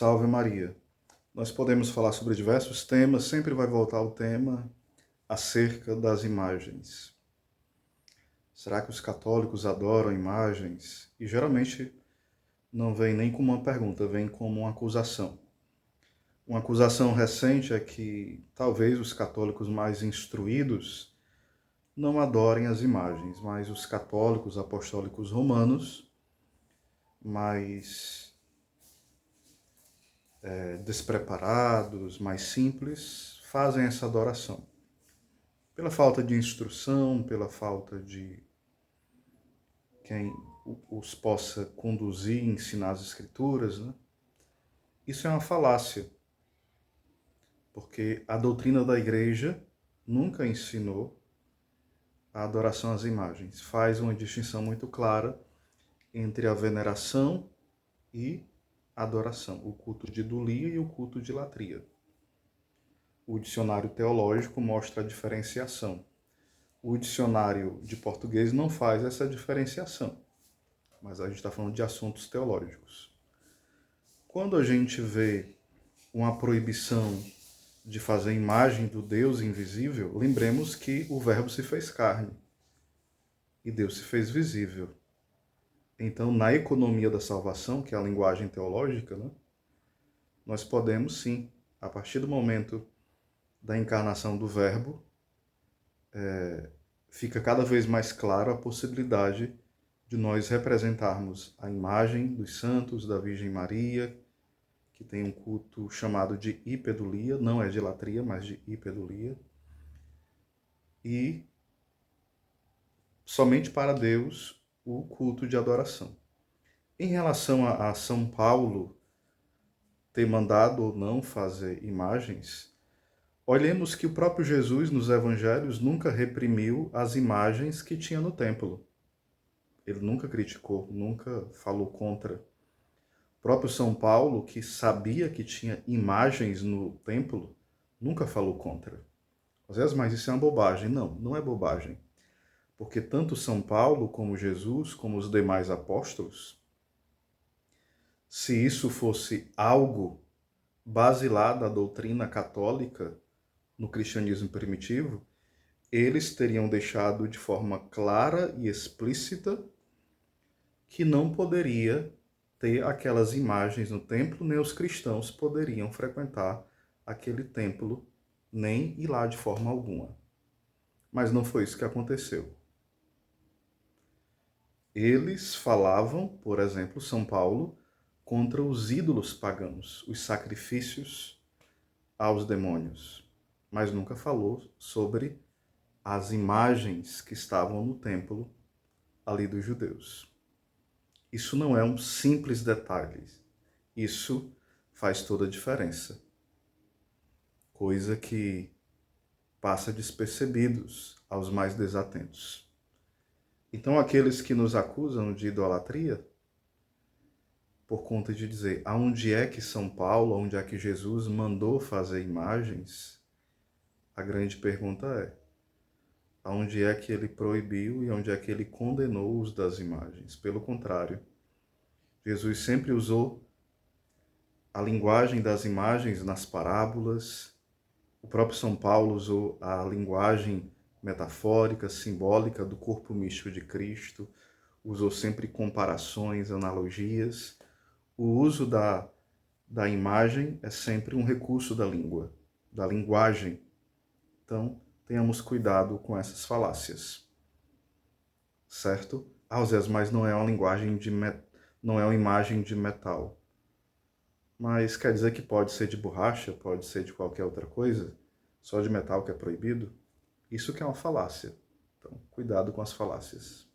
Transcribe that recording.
Salve Maria. Nós podemos falar sobre diversos temas, sempre vai voltar ao tema acerca das imagens. Será que os católicos adoram imagens? E geralmente não vem nem como uma pergunta, vem como uma acusação. Uma acusação recente é que talvez os católicos mais instruídos não adorem as imagens, mas os católicos apostólicos romanos, mais despreparados, mais simples, fazem essa adoração. Pela falta de instrução, pela falta de quem os possa conduzir, ensinar as escrituras, né? Isso é uma falácia, porque a doutrina da igreja nunca ensinou a adoração às imagens. Faz uma distinção muito clara entre a veneração e a adoração, o culto de idolia e o culto de latria. O dicionário teológico mostra a diferenciação. O dicionário de português não faz essa diferenciação, mas a gente está falando de assuntos teológicos. Quando a gente vê uma proibição de fazer imagem do Deus invisível, lembremos que o Verbo se fez carne e Deus se fez visível. Então, na economia da salvação, que é a linguagem teológica, né, nós podemos sim, a partir do momento da encarnação do Verbo, fica cada vez mais claro a possibilidade de nós representarmos a imagem dos santos, da Virgem Maria, que tem um culto chamado de hipedulia, não é de latria, mas de hipedulia, e somente para Deus o culto de adoração. Em relação a São Paulo ter mandado ou não fazer imagens, olhemos que o próprio Jesus nos evangelhos nunca reprimiu as imagens que tinha no templo. Ele nunca criticou, nunca falou contra. O próprio São Paulo, que sabia que tinha imagens no templo, nunca falou contra. Às vezes, mas isso é uma bobagem. Não, não é bobagem. Porque tanto São Paulo, como Jesus, como os demais apóstolos, se isso fosse algo basilar da doutrina católica no cristianismo primitivo, eles teriam deixado de forma clara e explícita que não poderia ter aquelas imagens no templo, nem os cristãos poderiam frequentar aquele templo, nem ir lá de forma alguma. Mas não foi isso que aconteceu. Eles falavam, por exemplo, São Paulo, contra os ídolos pagãos, os sacrifícios aos demônios, mas nunca falou sobre as imagens que estavam no templo ali dos judeus. Isso não é um simples detalhe, isso faz toda a diferença. Coisa que passa despercebidos aos mais desatentos. Então, aqueles que nos acusam de idolatria, por conta de dizer aonde é que São Paulo, aonde é que Jesus mandou fazer imagens, a grande pergunta é, aonde é que ele proibiu e onde é que ele condenou o uso das imagens? Pelo contrário, Jesus sempre usou a linguagem das imagens nas parábolas. O próprio São Paulo usou a linguagem metafórica, simbólica do corpo místico de Cristo, usou sempre comparações, analogias. O uso da imagem é sempre um recurso da língua, da linguagem. Então, tenhamos cuidado com essas falácias. Certo? Mas não é uma linguagem não é uma imagem de metal. Mas quer dizer que pode ser de borracha, pode ser de qualquer outra coisa? Só de metal que é proibido? Isso que é uma falácia. Então, cuidado com as falácias.